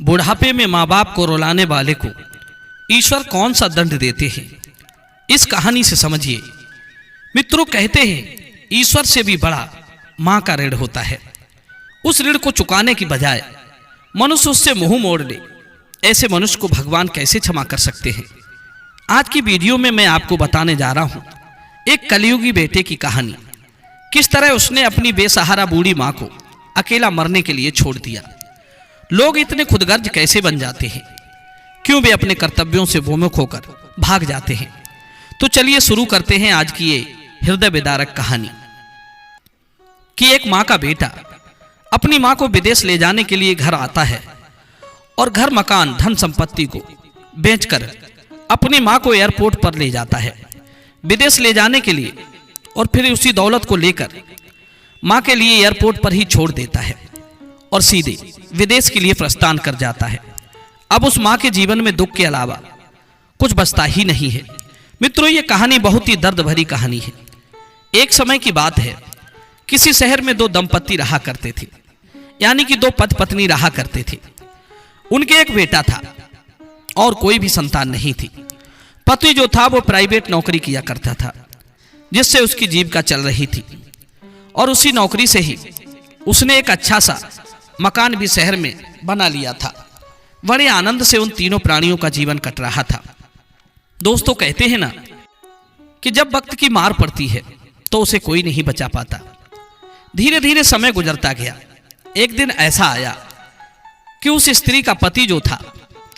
बुढ़ापे में माँ बाप को रुलाने वाले को ईश्वर कौन सा दंड देते हैं, इस कहानी से समझिए। मित्रों, कहते हैं ईश्वर से भी बड़ा माँ का ऋण होता है। उस ऋण को चुकाने की बजाय मनुष्य उससे मुंह मोड़ ले, ऐसे मनुष्य को भगवान कैसे क्षमा कर सकते हैं। आज की वीडियो में मैं आपको बताने जा रहा हूं एक कलयुगी बेटे की कहानी। किस तरह उसने अपनी बेसहारा बूढ़ी माँ को अकेला मरने के लिए छोड़ दिया। लोग इतने खुदगर्ज कैसे बन जाते हैं, क्यों वे अपने कर्तव्यों से विमुख होकर भाग जाते हैं। तो चलिए शुरू करते हैं आज की ये हृदय विदारक कहानी कि एक माँ का बेटा अपनी माँ को विदेश ले जाने के लिए घर आता है और घर मकान धन संपत्ति को बेचकर अपनी माँ को एयरपोर्ट पर ले जाता है विदेश ले जाने के लिए, और फिर उसी दौलत को लेकर माँ के लिए एयरपोर्ट पर ही छोड़ देता है और सीधे विदेश के लिए प्रस्थान कर जाता है। अब उस माँ के जीवन में दुख के अलावा कुछ बचता ही नहीं है। मित्रों, ये कहानी बहुत ही दर्द भरी कहानी है। एक समय की बात है, किसी शहर में दो दंपति रहा करते थे, यानी कि दो पति पत्नी रहा करते थे। उनके एक बेटा था और कोई भी संतान नहीं थी। पति जो था वो प्राइवेट नौकरी किया करता था, जिससे उसकी जीविका चल रही थी, और उसी नौकरी से ही उसने एक अच्छा सा मकान भी शहर में बना लिया था। बड़े आनंद से उन तीनों प्राणियों का जीवन कट रहा था। दोस्तों, कहते हैं ना कि जब वक्त की मार पड़ती है तो उसे कोई नहीं बचा पाता। धीरे धीरे समय गुजरता गया। एक दिन ऐसा आया कि उस स्त्री का पति जो था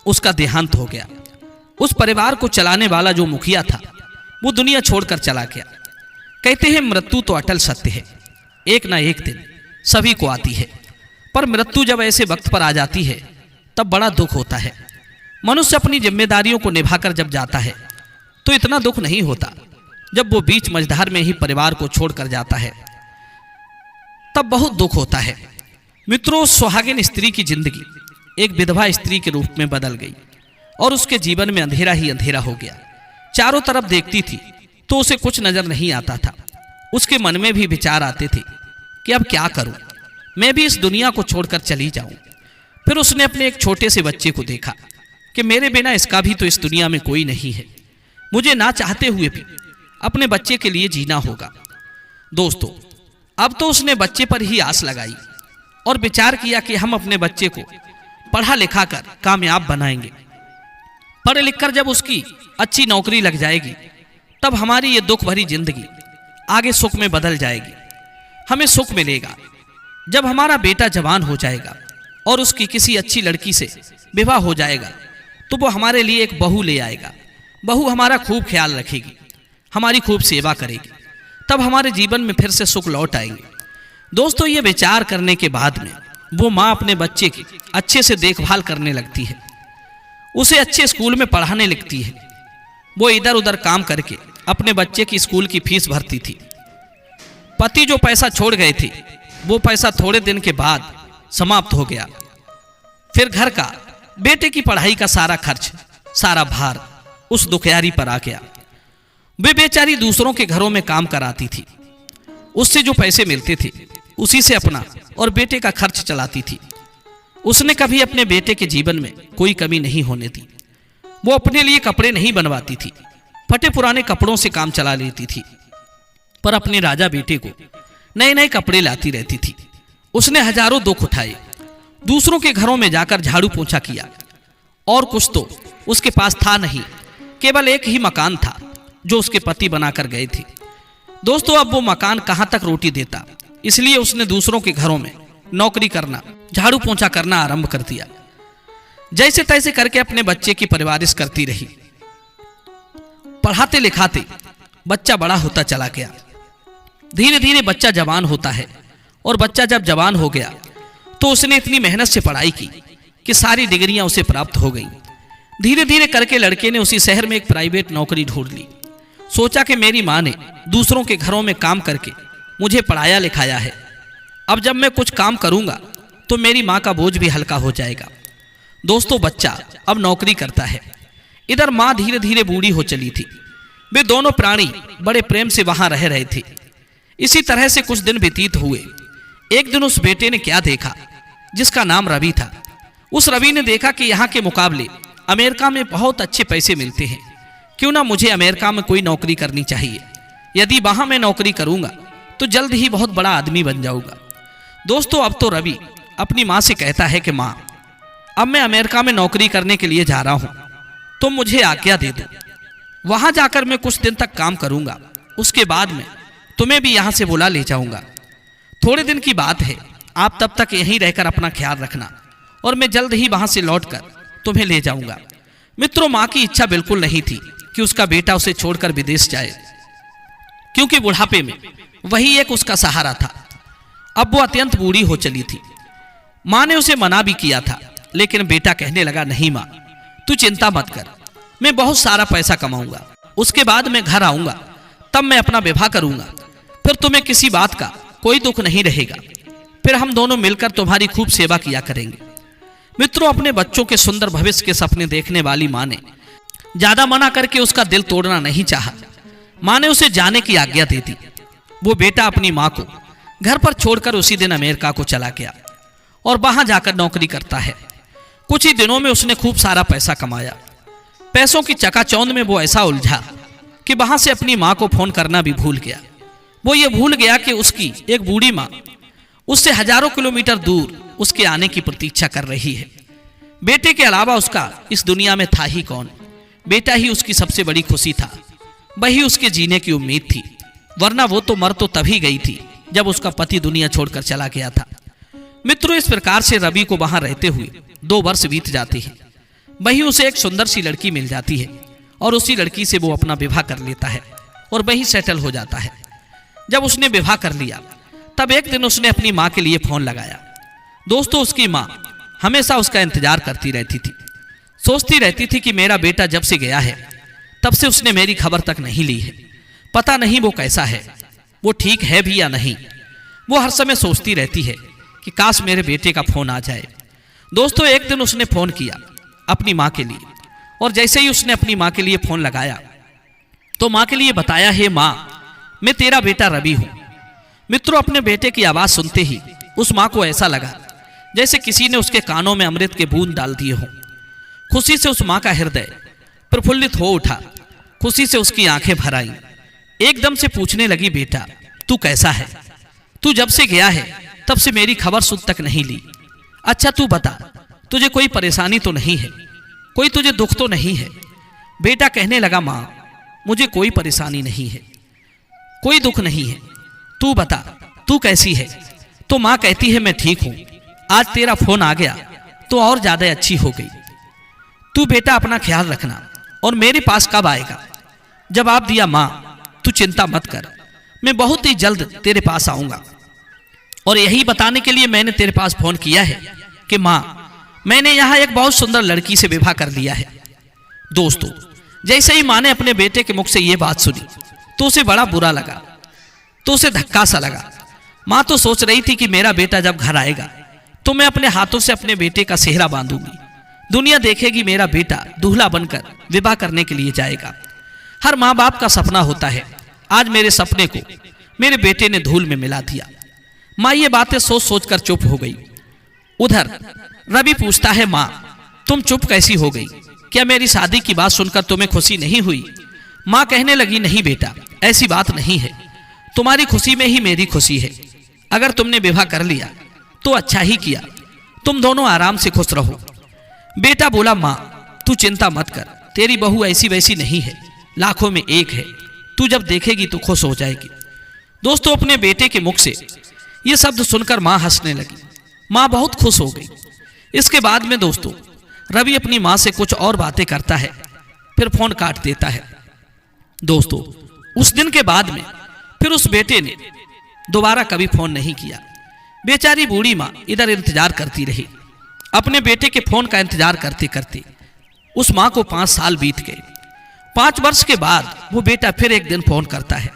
उसका देहांत हो गया। उस परिवार को चलाने वाला जो मुखिया था वो दुनिया छोड़कर चला गया। कहते हैं मृत्यु तो अटल सत्य है, एक ना एक दिन सभी को आती है, पर मृत्यु जब ऐसे वक्त पर आ जाती है तब बड़ा दुख होता है। मनुष्य अपनी जिम्मेदारियों को निभाकर जब जाता है तो इतना दुख नहीं होता। जब वो बीच मझधार में ही परिवार को छोड़कर जाता है तब बहुत दुख होता है। मित्रों, सुहागिन स्त्री की जिंदगी एक विधवा स्त्री के रूप में बदल गई और उसके जीवन में अंधेरा ही अंधेरा हो गया। चारों तरफ देखती थी तो उसे कुछ नजर नहीं आता था। उसके मन में भी विचार आते थे कि अब क्या करूं, मैं भी इस दुनिया को छोड़कर चली जाऊं। फिर उसने अपने एक छोटे से बच्चे को देखा कि मेरे बिना इसका भी तो इस दुनिया में कोई नहीं है। मुझे ना चाहते हुए भी अपने बच्चे के लिए जीना होगा। दोस्तों, अब तो उसने बच्चे पर ही आस लगाई और विचार किया कि हम अपने बच्चे को पढ़ा लिखा कर कामयाब बनाएंगे। पढ़ लिख कर जब उसकी अच्छी नौकरी लग जाएगी तब हमारी ये दुख भरी जिंदगी आगे सुख में बदल जाएगी। हमें सुख मिलेगा जब हमारा बेटा जवान हो जाएगा और उसकी किसी अच्छी लड़की से विवाह हो जाएगा तो वो हमारे लिए एक बहू ले आएगा। बहू हमारा खूब ख्याल रखेगी, हमारी खूब सेवा करेगी, तब हमारे जीवन में फिर से सुख लौट आएंगे। दोस्तों, ये विचार करने के बाद में वो माँ अपने बच्चे की अच्छे से देखभाल करने लगती है, उसे अच्छे स्कूल में पढ़ाने लगती है। वो इधर उधर काम करके अपने बच्चे की स्कूल की फीस भरती थी। पति जो पैसा छोड़ गए थे वो पैसा थोड़े दिन के बाद समाप्त हो गया। फिर घर का बेटे की पढ़ाई का सारा खर्च, सारा भार उस दुखियारी पर आ गया। वे बेचारी दूसरों के घरों में काम कराती थी, उससे जो पैसे मिलते थे उसी से अपना और बेटे का खर्च चलाती थी। उसने कभी अपने बेटे के जीवन में कोई कमी नहीं होने दी। वो अपने लिए कपड़े नहीं बनवाती थी, फटे पुराने कपड़ों से काम चला लेती थी, पर अपने राजा बेटे को नए नए कपड़े लाती रहती थी। उसने हजारों दुख उठाए, दूसरों के घरों में जाकर झाड़ू पोंछा किया, और कुछ तो उसके पास था नहीं, केवल एक ही मकान था जो उसके पति बनाकर गए थे। दोस्तों, अब वो मकान कहां तक रोटी देता, इसलिए उसने दूसरों के घरों में नौकरी करना, झाड़ू पोंछा करना आरंभ कर दिया। जैसे तैसे करके अपने बच्चे की परवरिश करती रही। पढ़ाते लिखाते बच्चा बड़ा होता चला गया। धीरे धीरे बच्चा जवान होता है, और बच्चा जब जवान हो गया तो उसने इतनी मेहनत से पढ़ाई की कि सारी डिग्रियां उसे प्राप्त हो गईं। धीरे धीरे करके लड़के ने उसी शहर में एक प्राइवेट नौकरी ढूंढ ली। सोचा कि मेरी माँ ने दूसरों के घरों में काम करके मुझे पढ़ाया लिखाया है, अब जब मैं कुछ काम करूंगा तो मेरी माँ का बोझ भी हल्का हो जाएगा। दोस्तों, बच्चा अब नौकरी करता है, इधर माँ धीरे धीरे बूढ़ी हो चली थी। वे दोनों प्राणी बड़े प्रेम से वहां रह रहे थे। इसी तरह से कुछ दिन व्यतीत हुए। एक दिन उस बेटे ने क्या देखा, जिसका नाम रवि था, उस रवि ने देखा कि यहाँ के मुकाबले अमेरिका में बहुत अच्छे पैसे मिलते हैं, क्यों ना मुझे अमेरिका में कोई नौकरी करनी चाहिए। यदि वहाँ मैं नौकरी करूँगा तो जल्द ही बहुत बड़ा आदमी बन जाऊँगा। दोस्तों, अब तो रवि अपनी माँ से कहता है कि माँ, अब मैं अमेरिका में नौकरी करने के लिए जा रहा हूँ, तुम मुझे आज्ञा दे दो। वहाँ जाकर मैं कुछ दिन तक काम करूँगा, उसके बाद में तुम्हें भी यहाँ से बुला ले जाऊँगा। थोड़े दिन की बात है, आप तब तक यहीं रहकर अपना ख्याल रखना और मैं जल्द ही वहाँ से लौटकर तुम्हें ले जाऊँगा। मित्रों, माँ की इच्छा बिल्कुल नहीं थी कि उसका बेटा उसे छोड़कर विदेश जाए, क्योंकि बुढ़ापे में वही एक उसका सहारा था। अब वो अत्यंत बूढ़ी हो चली थी। माँ ने उसे मना भी किया था, लेकिन बेटा कहने लगा, नहीं माँ, तू चिंता मत कर, मैं बहुत सारा पैसा कमाऊंगा, उसके बाद मैं घर आऊंगा, तब मैं अपना विवाह करूंगा, फिर तुम्हें किसी बात का कोई दुख नहीं रहेगा, फिर हम दोनों मिलकर तुम्हारी खूब सेवा किया करेंगे। मित्रों, अपने बच्चों के सुंदर भविष्य के सपने देखने वाली माँ ने ज्यादा मना करके उसका दिल तोड़ना नहीं चाहा। माँ ने उसे जाने की आज्ञा दे दी। वो बेटा अपनी माँ को घर पर छोड़कर उसी दिन अमेरिका को चला गया और वहां जाकर नौकरी करता है। कुछ ही दिनों में उसने खूब सारा पैसा कमाया। पैसों की चकाचौंध में वो ऐसा उलझा कि वहां से अपनी माँ को फोन करना भी भूल गया। वो ये भूल गया कि उसकी एक बूढ़ी माँ उससे हजारों किलोमीटर दूर उसके आने की प्रतीक्षा कर रही है। बेटे के अलावा उसका इस दुनिया में था ही कौन। बेटा ही उसकी सबसे बड़ी खुशी था, वही उसके जीने की उम्मीद थी, वरना वो तो मर तो तभी गई थी जब उसका पति दुनिया छोड़कर चला गया था। मित्रों, इस प्रकार से रवि को वहां रहते हुए 2 वर्ष बीत जाते हैं। वही उसे एक सुंदर सी लड़की मिल जाती है और उसी लड़की से वो अपना विवाह कर लेता है और वही सेटल हो जाता है। जब उसने विवाह कर लिया, तब एक दिन उसने अपनी माँ के लिए फोन लगाया। दोस्तों, उसकी माँ हमेशा उसका इंतजार करती रहती थी, सोचती रहती थी कि मेरा बेटा जब से गया है तब से उसने मेरी खबर तक नहीं ली है, पता नहीं वो कैसा है, वो ठीक है भी या नहीं। वो हर समय सोचती रहती है कि काश मेरे बेटे का फोन आ जाए। दोस्तों, एक दिन उसने फोन किया अपनी माँ के लिए, और जैसे ही उसने अपनी माँ के लिए फोन लगाया तो माँ के लिए बताया, हे माँ, मैं तेरा बेटा रवि हूँ। मित्रों, अपने बेटे की आवाज़ सुनते ही उस माँ को ऐसा लगा जैसे किसी ने उसके कानों में अमृत के बूंद डाल दिए हों। खुशी से उस माँ का हृदय प्रफुल्लित हो उठा, खुशी से उसकी आंखें भर आईं। एकदम से पूछने लगी, बेटा तू कैसा है? तू जब से गया है तब से मेरी खबर सुध तक नहीं ली। अच्छा तू बता, तुझे कोई परेशानी तो नहीं है, कोई तुझे दुख तो नहीं है? बेटा कहने लगा, माँ मुझे कोई परेशानी नहीं है, कोई दुख नहीं है, तू बता तू कैसी है? तो माँ कहती है, मैं ठीक हूँ, आज तेरा फोन आ गया तो और ज्यादा अच्छी हो गई। तू बेटा अपना ख्याल रखना और मेरे पास कब आएगा? जवाब दिया, माँ तू चिंता मत कर, मैं बहुत ही जल्द तेरे पास आऊंगा। और यही बताने के लिए मैंने तेरे पास फोन किया है कि माँ, मैंने यहाँ एक बहुत सुंदर लड़की से विवाह कर लिया है। दोस्तों, जैसे ही माँ ने अपने बेटे के मुख से ये बात सुनी तो उसे बड़ा बुरा लगा, तो उसे धक्का सा लगा। माँ तो सोच रही थी कि मेरा बेटा जब घर आएगा तो मैं अपने हाथों से अपने बेटे का सेहरा बांधूंगी, दुनिया देखेगी मेरा बेटा दूल्हा बनकर विवाह करने के लिए जाएगा। हर माँ बाप का सपना होता है। आज मेरे सपने को मेरे बेटे ने धूल में मिला दिया। माँ ये बातें सोच सोच कर चुप हो गई। उधर रवि पूछता है, माँ तुम चुप कैसी हो गई? क्या मेरी शादी की बात सुनकर तुम्हें खुशी नहीं हुई? माँ कहने लगी, नहीं बेटा, ऐसी बात नहीं है, तुम्हारी खुशी में ही मेरी खुशी है। अगर तुमने विवाह कर लिया तो अच्छा ही किया, तुम दोनों आराम से खुश रहो। बेटा बोला, माँ तू चिंता मत कर, तेरी बहू ऐसी वैसी नहीं है, लाखों में एक है, तू जब देखेगी तो खुश हो जाएगी। दोस्तों, अपने बेटे के मुख से ये शब्द सुनकर माँ हंसने लगी। माँ बहुत खुश हो गई। इसके बाद में दोस्तों, रवि अपनी माँ से कुछ और बातें करता है, फिर फोन काट देता है। दोस्तों, उस दिन के बाद में फिर उस बेटे ने दोबारा कभी फोन नहीं किया। बेचारी बूढ़ी माँ इधर इंतजार करती रही। अपने बेटे के फोन का इंतजार करते करते उस माँ को 5 साल बीत गए। 5 वर्ष के बाद वो बेटा फिर एक दिन फोन करता है,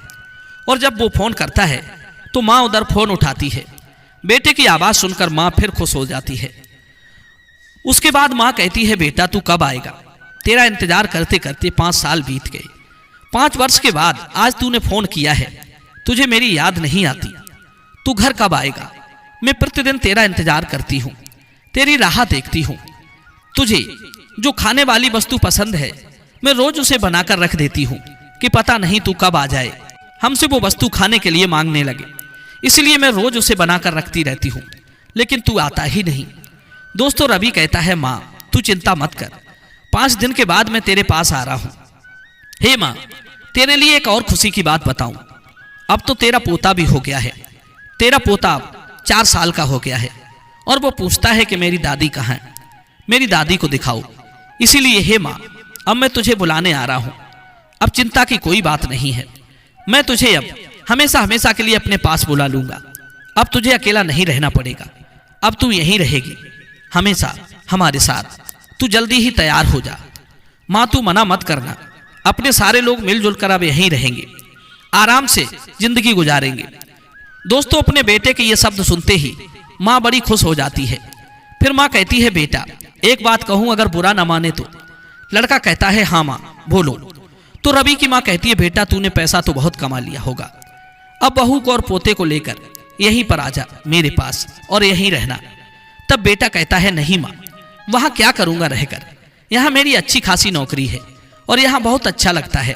और जब वो फोन करता है तो माँ उधर फोन उठाती है। बेटे की आवाज़ सुनकर माँ फिर खुश हो जाती है। उसके बाद माँ कहती है, बेटा तू कब आएगा? तेरा इंतजार करते करते 5 साल बीत गए। 5 वर्ष के बाद आज तूने फोन किया है, तुझे मेरी याद नहीं आती? तू घर कब आएगा? मैं प्रतिदिन तेरा इंतजार करती हूँ, तेरी राह देखती हूँ। तुझे जो खाने वाली वस्तु पसंद है मैं रोज उसे बनाकर रख देती हूँ कि पता नहीं तू कब आ जाए हमसे वो वस्तु खाने के लिए मांगने लगे, इसलिए मैं रोज उसे बनाकर रखती रहती हूँ, लेकिन तू आता ही नहीं। दोस्तों रवि कहता है माँ तू चिंता मत कर, 5 दिन के बाद मैं तेरे पास आ रहा हूँ। हे माँ तेरे लिए एक और खुशी की बात बताऊं, अब तो तेरा पोता भी हो गया है। तेरा पोता 4 साल का हो गया है और वो पूछता है कि मेरी दादी कहाँ है, मेरी दादी को दिखाओ। इसीलिए हे माँ अब मैं तुझे बुलाने आ रहा हूँ। अब चिंता की कोई बात नहीं है, मैं तुझे अब हमेशा हमेशा के लिए अपने पास बुला लूंगा। अब तुझे अकेला नहीं रहना पड़ेगा, अब तू यहीं रहेगी हमेशा हमारे साथ। तू जल्दी ही तैयार हो जा। माँ तू मना मत करना, अपने सारे लोग मिलजुल कर अब यहीं रहेंगे, आराम से जिंदगी गुजारेंगे। दोस्तों अपने बेटे के ये शब्द सुनते ही माँ बड़ी खुश हो जाती है। फिर माँ कहती है बेटा एक बात कहूँ अगर बुरा ना माने तो। लड़का कहता है हाँ माँ बोलो। तो रवि की माँ कहती है बेटा तूने पैसा तो बहुत कमा लिया होगा, अब बहू को और पोते को लेकर यहीं पर आ जा मेरे पास और यहीं रहना। तब बेटा कहता है नहीं माँ वहाँ क्या करूँगा रहकर, यहाँ मेरी अच्छी खासी नौकरी है और यहाँ बहुत अच्छा लगता है।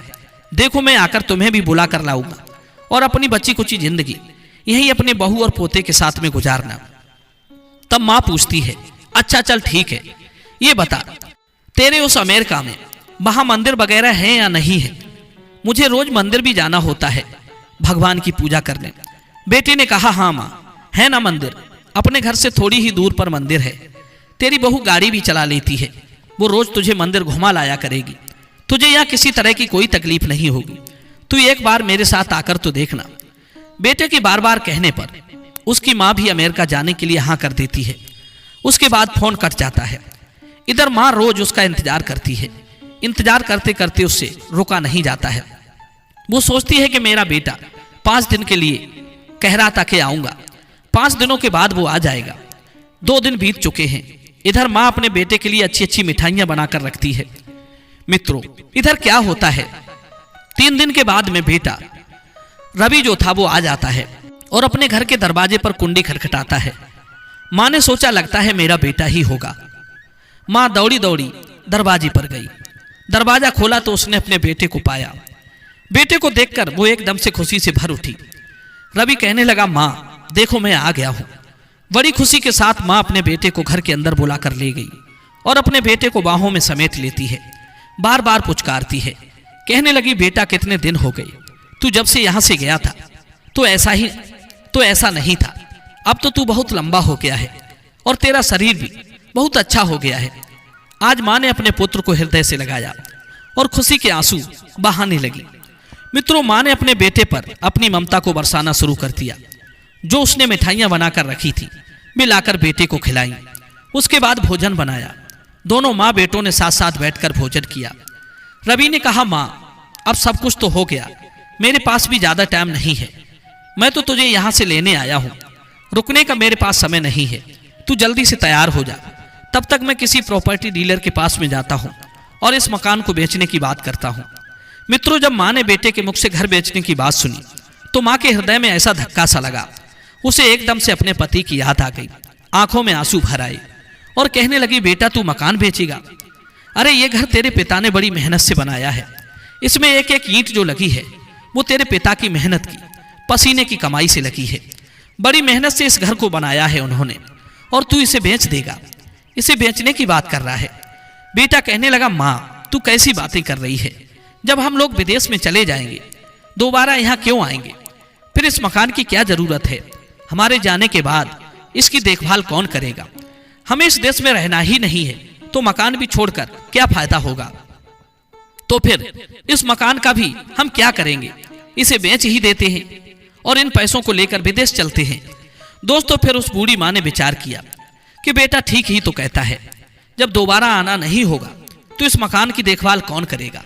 देखो मैं आकर तुम्हें भी बुला कर लाऊंगा और अपनी बच्ची कुची जिंदगी यहीं अपने बहू और पोते के साथ में गुजारना। तब माँ पूछती है अच्छा चल ठीक है, ये बता तेरे उस अमेरिका में वहां मंदिर वगैरह है या नहीं है, मुझे रोज मंदिर भी जाना होता है भगवान की पूजा करने। बेटे ने कहा हाँ माँ है ना मंदिर, अपने घर से थोड़ी ही दूर पर मंदिर है। तेरी बहू गाड़ी भी चला लेती है, वो रोज तुझे मंदिर घुमा लाया करेगी, तुझे यहाँ किसी तरह की कोई तकलीफ नहीं होगी। तू एक बार मेरे साथ आकर तो देखना। बेटे के बार बार कहने पर उसकी माँ भी अमेरिका जाने के लिए हाँ कर देती है। उसके बाद फोन कट जाता है। इधर माँ रोज उसका इंतजार करती है, इंतजार करते करते उससे रुका नहीं जाता है। वो सोचती है कि मेरा बेटा 5 दिन के लिए कह रहा था कि आऊंगा, 5 दिनों के बाद वो आ जाएगा। 2 दिन बीत चुके हैं। इधर माँ अपने बेटे के लिए अच्छी अच्छी मिठाइयां बनाकर रखती है। मित्रों इधर क्या होता है, 3 दिन के बाद में बेटा रवि जो था वो आ जाता है और अपने घर के दरवाजे पर कुंडी खटखटाता है। माँ ने सोचा लगता है मेरा बेटा ही होगा। माँ दौड़ी दौड़ी दरवाजे पर गई, दरवाजा खोला तो उसने अपने बेटे को पाया। बेटे को देखकर वो एकदम से खुशी से भर उठी। रवि कहने लगा माँ देखो मैं आ गया हूँ। बड़ी खुशी के साथ माँ अपने बेटे को घर के अंदर बुला कर ले गई और अपने बेटे को बाहों में समेट लेती है, बार बार पुचकारती है। कहने लगी बेटा कितने दिन हो गए, तू जब से यहाँ से गया था तो ऐसा नहीं था, अब तो तू बहुत लंबा हो गया है और तेरा शरीर भी बहुत अच्छा हो गया है। आज माँ ने अपने पुत्र को हृदय से लगाया और खुशी के आंसू बहाने लगी। मित्रों माँ ने अपने बेटे पर अपनी ममता को बरसाना शुरू कर दिया। जो उसने मिठाइयाँ बनाकर रखी थी वे लाकर बेटे को खिलाई। उसके बाद भोजन बनाया। दोनों माँ बेटों ने साथ साथ बैठकर भोजन किया। रवि ने कहा माँ अब सब कुछ तो हो गया, मेरे पास भी ज्यादा टाइम नहीं है, मैं तो तुझे यहाँ से लेने आया हूँ, रुकने का मेरे पास समय नहीं है, तू जल्दी से तैयार हो जा। तब तक मैं किसी प्रॉपर्टी डीलर के पास में जाता हूँ और इस मकान को बेचने की बात करता हूँ। मित्रों जब माँ ने बेटे के मुख से घर बेचने की बात सुनी तो माँ के हृदय में ऐसा धक्का सा लगा। उसे एकदम से अपने पति की याद आ गई, आंखों में आंसू भर आए और कहने लगी बेटा तू मकान बेचेगा? अरे ये घर तेरे पिता ने बड़ी मेहनत से बनाया है, इसमें एक एक ईंट जो लगी है वो तेरे पिता की मेहनत की पसीने की कमाई से लगी है। बड़ी मेहनत से इस घर को बनाया है उन्होंने और तू इसे बेच देगा, इसे बेचने की बात कर रहा है। बेटा कहने लगा माँ तू कैसी बातें कर रही है, जब हम लोग विदेश में चले जाएंगे दोबारा यहाँ क्यों आएंगे, फिर इस मकान की क्या जरूरत है, हमारे जाने के बाद इसकी देखभाल कौन करेगा, हमें इस देश में रहना ही नहीं है तो मकान भी छोड़कर क्या फायदा होगा, तो फिर इस मकान का भी हम क्या करेंगे, इसे बेच ही देते हैं और इन पैसों को लेकर विदेश चलते हैं। दोस्तों फिर उस बूढ़ी माँ ने विचार किया कि बेटा ठीक ही तो कहता है, जब दोबारा आना नहीं होगा तो इस मकान की देखभाल कौन करेगा।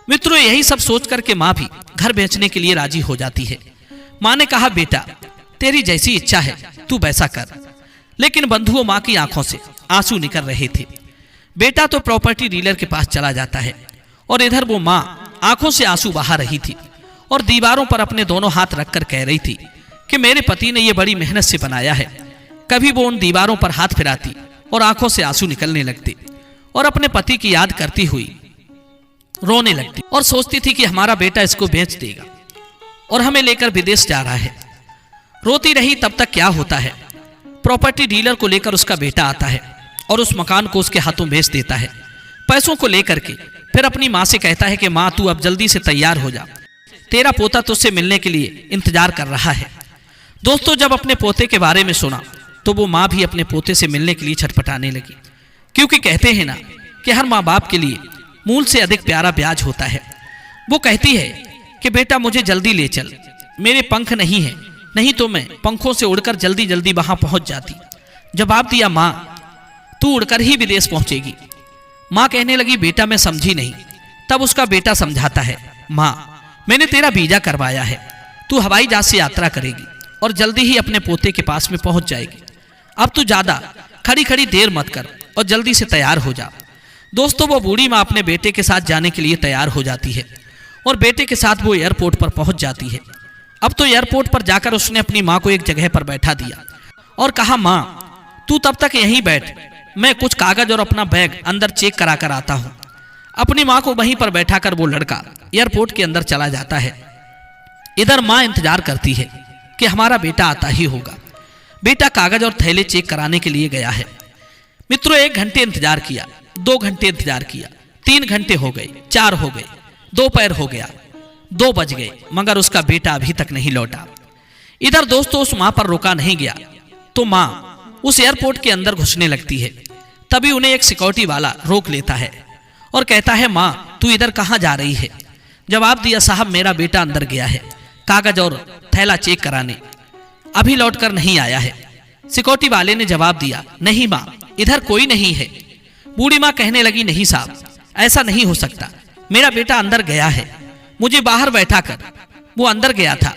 मित्रों यही सब सोच करके माँ भी घर बेचने के लिए राजी हो जाती है। माँ ने कहा बेटा तेरी जैसी इच्छा है तू वैसा कर। लेकिन बंधुओं माँ की आंखों से आंसू निकल रहे थे। बेटा तो प्रॉपर्टी डीलर के पास चला जाता है और इधर वो माँ आंखों से आंसू बहा रही थी और दीवारों पर अपने दोनों हाथ रखकर कह रही थी कि मेरे पति ने ये बड़ी मेहनत से बनाया है। कभी वो उन दीवारों पर हाथ फिराती और आंखों से आंसू निकलने लगते और अपने पति की याद करती हुई रोने लगती और सोचती थी कि हमारा बेटा इसको बेच देगा और हमें लेकर विदेश जा रहा है। रोती रही तब तक क्या होता है, प्रॉपर्टी डीलर को लेकर उसका बेटा आता है और उस मकान को उसके हाथों बेच देता है। पैसों को लेकर के फिर अपनी माँ से कहता है कि माँ तू अब जल्दी से तैयार हो जा, तेरा पोता तुझसे मिलने के लिए इंतजार कर रहा है। दोस्तों, जब अपने पोते के बारे में सुना तो वो माँ भी अपने पोते से मिलने के लिए छटपटाने लगी, क्योंकि कहते हैं ना कि हर माँ बाप के लिए मूल से अधिक प्यारा ब्याज होता है। वो कहती है कि बेटा मुझे जल्दी ले चल, मेरे पंख नहीं है, नहीं तो मैं पंखों से उड़कर जल्दी जल्दी वहां पहुंच जाती। जवाब दिया, माँ तू उड़कर ही विदेश पहुंचेगी। माँ कहने लगी, बेटा मैं समझी नहीं। तब उसका बेटा समझाता है, माँ मैंने तेरा वीजा करवाया है, तू हवाई जहाज से यात्रा करेगी और जल्दी ही अपने पोते के पास में पहुंच जाएगी। अब तू ज्यादा खड़ी खड़ी देर मत कर और जल्दी से तैयार हो जा। दोस्तों, वो बूढ़ी माँ अपने बेटे के साथ जाने के लिए तैयार हो जाती है और बेटे के साथ वो एयरपोर्ट पर पहुंच जाती है। अब तो एयरपोर्ट पर जाकर उसने अपनी माँ को एक जगह पर बैठा दिया और कहा, माँ तू तब तक यहीं बैठ, मैं कुछ कागज और अपना बैग अंदर चेक करा कर आता हूँ। अपनी माँ को वहीं पर बैठाकर वो लड़का एयरपोर्ट के अंदर चला जाता है। इधर माँ इंतजार करती है कि हमारा बेटा आता ही होगा। बेटा कागज और थैले चेक कराने के लिए गया है। मित्रों, 1 घंटे इंतजार किया, 2 घंटे इंतजार किया, 3 घंटे हो गए, 4 हो गए, दोपहर हो गया, 2 बज गए, मगर उसका बेटा अभी तक नहीं लौटा। इधर दोस्तों उस माँ पर रुका नहीं गया तो माँ उस एयरपोर्ट के अंदर घुसने लगती है। तभी उन्हें एक सिक्योरिटी वाला रोक लेता है और कहता है, माँ तू इधर कहाँ जा रही है? जवाब दिया, साहब मेरा बेटा अंदर गया है कागज और थैला चेक कराने, अभी लौट कर नहीं आया है। सिक्योरिटी वाले ने जवाब दिया, नहीं माँ इधर कोई नहीं है। बूढ़ी माँ कहने लगी, नहीं साहब ऐसा नहीं हो सकता, मेरा बेटा अंदर गया है, मुझे बाहर बैठा कर वो अंदर गया था,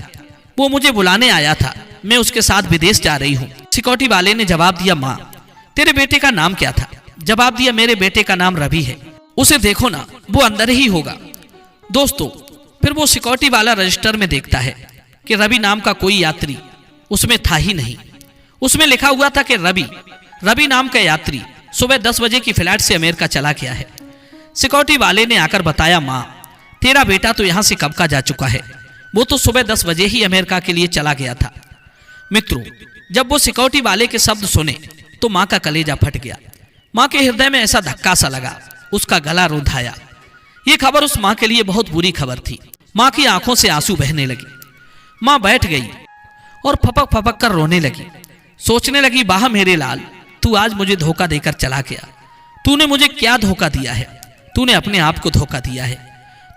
वो मुझे बुलाने आया था, मैं उसके साथ विदेश जा रही हूँ। सिक्योरिटी वाले ने जवाब दिया, माँ तेरे बेटे का नाम क्या था? जवाब दिया, मेरे बेटे का नाम रवि है, उसे देखो ना वो अंदर ही होगा। दोस्तों, फिर वो सिक्योरिटी वाला रजिस्टर में देखता है कि रवि नाम का कोई यात्री उसमें था ही नहीं। उसमें लिखा हुआ था कि रवि नाम का यात्री सुबह 10 बजे की फ्लाइट से अमेरिका चला गया है। सिक्योरिटी वाले ने आकर बताया, माँ तेरा बेटा तो यहाँ से कब का जा चुका है, वो तो सुबह 10 बजे ही अमेरिका के लिए चला गया था। मित्रों, जब वो सिक्योरिटी वाले के शब्द सुने तो माँ का कलेजा फट गया। माँ के हृदय में ऐसा धक्का सा लगा, उसका गला रुंधाया। ये खबर उस माँ के लिए बहुत बुरी खबर थी। माँ की आंखों से आंसू बहने लगे। माँ बैठ गई और फपक फपक कर रोने लगी। सोचने लगी, वाह मेरे लाल, तू आज मुझे धोखा देकर चला गया। तूने मुझे क्या धोखा दिया है? तूने अपने आप को धोखा दिया है।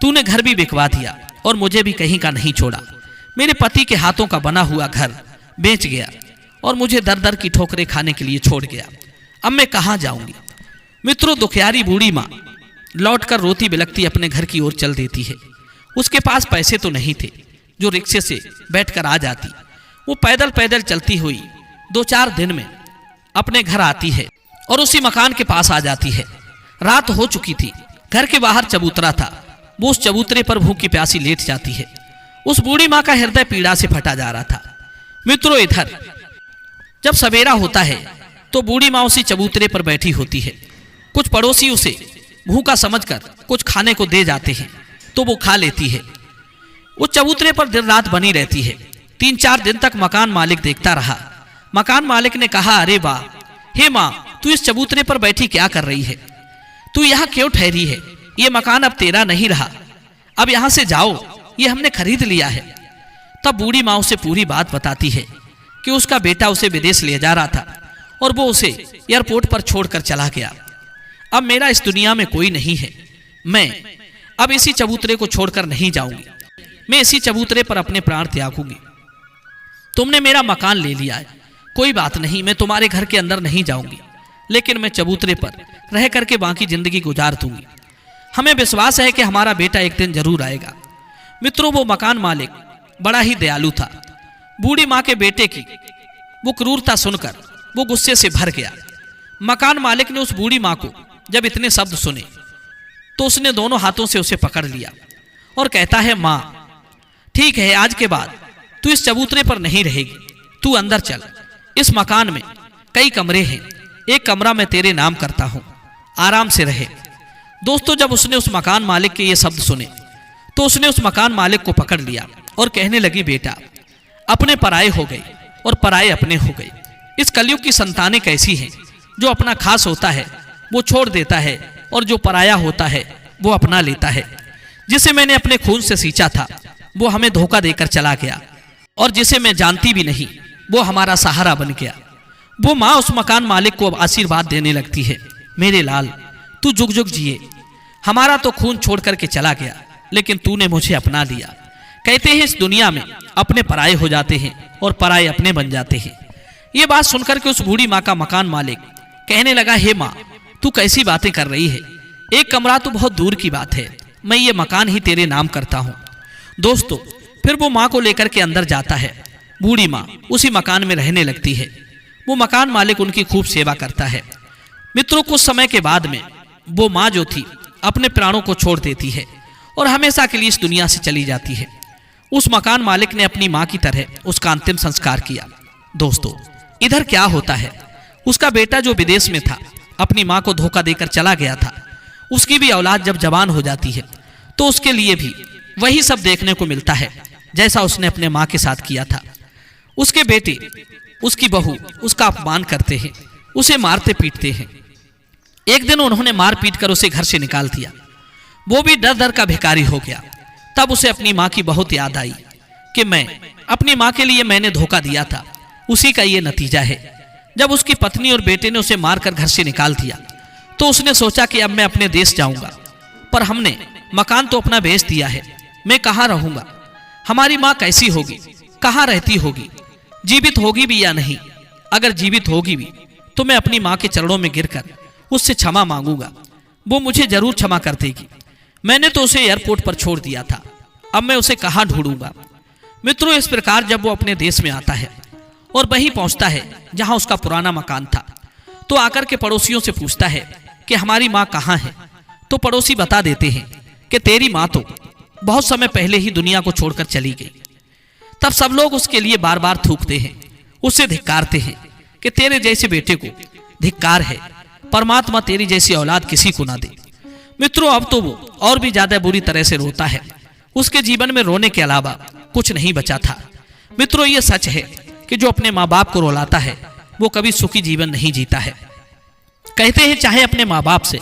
तूने घर भी बिकवा दिया और मुझे भी कहीं का नहीं छोड़ा। मेरे पति के हाथों का बना हुआ घर बेच गया और मुझे दर दर की ठोकरें खाने के लिए छोड़ गया। अब मैं कहाँ जाऊंगी? मित्रों, दुखियारी बूढ़ी माँ लौटकर रोती बिलखती अपने घर की ओर चल देती है। उसके पास पैसे तो नहीं थे जो रिक्शे से बैठकर आ जाती। वो पैदल पैदल चलती हुई 2-4 दिन में अपने घर आती है और उसी मकान के पास आ जाती है। रात हो चुकी थी, घर के बाहर चबूतरा था, वो उस चबूतरे पर भूखी प्यासी लेट जाती है। उस बूढ़ी माँ का हृदय पीड़ा से फटा जा रहा था। मित्रों, इधर जब सवेरा होता है तो बूढ़ी माँ उसी चबूतरे पर बैठी होती है। कुछ पड़ोसी उसे भूखा समझकर कुछ खाने को दे जाते हैं तो वो खा लेती है। उस चबूतरे पर दिन रात बनी रहती है। 3-4 दिन तक मकान मालिक देखता रहा। मकान मालिक ने कहा, अरे वाह, हे माँ तू इस चबूतरे पर बैठी क्या कर रही है? तू यहाँ क्यों ठहरी है? ये मकान अब तेरा नहीं रहा, अब यहाँ से जाओ, ये हमने खरीद लिया है। तब बूढ़ी माँ उसे पूरी बात बताती है कि उसका बेटा उसे विदेश ले जा रहा था और वो उसे एयरपोर्ट पर छोड़कर चला गया। अब मेरा इस दुनिया में कोई नहीं है, मैं अब इसी चबूतरे को छोड़कर नहीं जाऊंगी, मैं इसी चबूतरे पर अपने प्राण त्यागूंगी। तुमने मेरा मकान ले लिया है, कोई बात नहीं, मैं तुम्हारे घर के अंदर नहीं जाऊंगी, लेकिन मैं चबूतरे पर रह करके बाकी जिंदगी गुजार दूंगी। हमें विश्वास है कि हमारा बेटा एक दिन जरूर आएगा। मित्रों, वो मकान मालिक बड़ा ही दयालु था। बूढ़ी माँ के बेटे की वो क्रूरता सुनकर वो गुस्से से भर गया। मकान मालिक ने उस बूढ़ी माँ को जब इतने शब्द सुने तो उसने दोनों हाथों से उसे पकड़ लिया और कहता है, माँ ठीक है, आज के बाद तू इस चबूतरे पर नहीं रहेगी, तू अंदर चल। इस मकान में कई कमरे हैं, एक कमरा मैं तेरे नाम करता हूँ, आराम से रहे। दोस्तों, जब उसने उस मकान मालिक के ये शब्द सुने तो उसने उस मकान मालिक को पकड़ लिया और कहने लगी, बेटा, अपने पराये हो गए और पराये अपने हो गए। इस कलयुग की संतानें कैसी हैं, जो अपना खास होता है वो छोड़ देता है और जो पराया होता है वो अपना लेता है। जिसे मैंने अपने खून से सींचा था वो हमें धोखा देकर चला गया, और जिसे मैं जानती भी नहीं वो हमारा सहारा बन गया। वो माँ उस मकान मालिक को आशीर्वाद देने लगती है, मेरे लाल, तू जुग जुग जिए। हमारा तो खून छोड़ करके चला गया, लेकिन तूने मुझे अपना लिया। कहते हैं इस दुनिया में अपने पराये हो जाते हैं और पराये अपने बन जाते हैं। ये बात सुनकर के उस बूढ़ी माँ का मकान मालिक कहने लगा, हे माँ, तू कैसी बातें कर रही है? एक कमरा तो बहुत दूर की बात है, मैं ये मकान ही तेरे नाम करता हूँ। दोस्तों, फिर वो माँ को लेकर के अंदर जाता है। बूढ़ी माँ उसी मकान में रहने लगती है। वो मकान मालिक उनकी खूब सेवा करता है। मित्रों, कुछ समय के बाद में वो माँ जो थी अपने प्राणों को छोड़ देती है और हमेशा के लिए इस दुनिया से चली जाती है। उस मकान मालिक ने अपनी माँ की तरह उसका अंतिम संस्कार किया। दोस्तों, इधर क्या होता है, उसका बेटा जो विदेश में था, अपनी माँ को धोखा देकर चला गया था। उसकी भी औलाद जब जवान हो जाती है तो उसके लिए भी वही सब देखने को मिलता है जैसा उसने अपने माँ के साथ किया था। उसके बेटे, उसकी बहू उसका अपमान करते हैं, उसे मारते पीटते हैं। एक दिन उन्होंने मार पीट कर उसे घर से निकाल दिया। वो भी डर डर का भिखारी हो गया। तब उसे अपनी माँ की बहुत याद आई कि मैं अपनी माँ के लिए मैंने धोखा दिया था, उसी का ये नतीजा है। जब उसकी पत्नी और बेटे ने उसे मारकर घर से निकाल दिया तो उसने सोचा कि अब मैं अपने देश जाऊंगा, पर हमने मकान तो अपना बेच दिया है, मैं कहाँ रहूंगा? हमारी माँ कैसी होगी, कहाँ रहती होगी, जीवित होगी भी या नहीं? अगर जीवित होगी भी तो मैं अपनी माँ के चरणों में गिरकर उससे क्षमा मांगूंगा, वो मुझे जरूर क्षमा कर देगी। मैंने तो उसे एयरपोर्ट पर छोड़ दिया था, अब मैं उसे कहाँ ढूंढूंगा? मित्रों, इस प्रकार जब वो अपने देश में आता है और वहीं पहुंचता है जहां उसका पुराना मकान था, तो आकर के पड़ोसियों से पूछता है कि हमारी माँ कहाँ है? तो पड़ोसी बता देते हैं कि तेरी माँ तो बहुत समय पहले ही दुनिया को छोड़कर चली गई। तब सब लोग उसके लिए बार बार थूकते हैं, उससे धिक्कारते हैं कि तेरे जैसे बेटे को धिक्कार है, परमात्मा तेरी जैसी औलाद किसी को ना दे। मित्रों, अब तो वो और भी ज्यादा बुरी तरह से रोता है। उसके जीवन में रोने के अलावा कुछ नहीं बचा था। मित्रों, ये सच है कि जो अपने माँ बाप को रुलाता है वो कभी सुखी जीवन नहीं जीता है। कहते हैं चाहे अपने माँ बाप से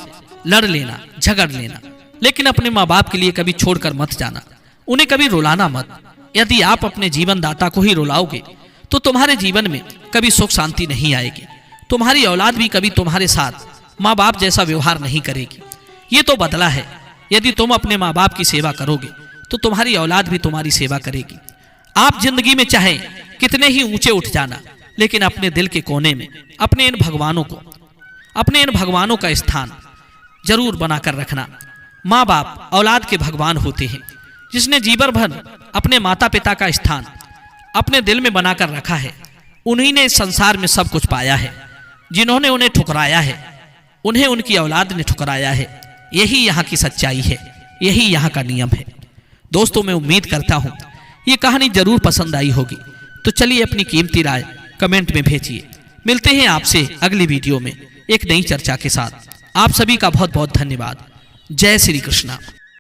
लड़ लेना, झगड़ लेना, लेकिन अपने माँ बाप के लिए कभी छोड़कर मत जाना, उन्हें कभी रुलाना मत। यदि आप अपने जीवन दाता को ही रुलाओगे तो तुम्हारे जीवन में कभी सुख शांति नहीं आएगी। तुम्हारी औलाद भी कभी तुम्हारे साथ माँ बाप जैसा व्यवहार नहीं करेगी। ये तो बदला है। यदि तुम अपने माँ बाप की सेवा करोगे तो तुम्हारी औलाद भी तुम्हारी सेवा करेगी। आप जिंदगी में चाहे कितने ही ऊंचे उठ जाना, लेकिन अपने दिल के कोने में अपने इन भगवानों का स्थान जरूर बनाकर रखना। माँ बाप औलाद के भगवान होते हैं। जिसने जीवन भर अपने माता पिता का स्थान अपने दिल में बनाकर रखा है, उन्हीं ने इस संसार में सब कुछ पाया है। जिन्होंने उन्हें ठुकराया है, उन्हें उनकी औलाद ने ठुकराया है। यही यहाँ की सच्चाई है, यही यहाँ का नियम है। दोस्तों, मैं उम्मीद करता हूँ ये कहानी जरूर पसंद आई होगी। तो चलिए अपनी कीमती राय कमेंट में भेजिए। मिलते हैं आपसे अगली वीडियो में एक नई चर्चा के साथ। आप सभी का बहुत बहुत धन्यवाद। जय श्री कृष्णा।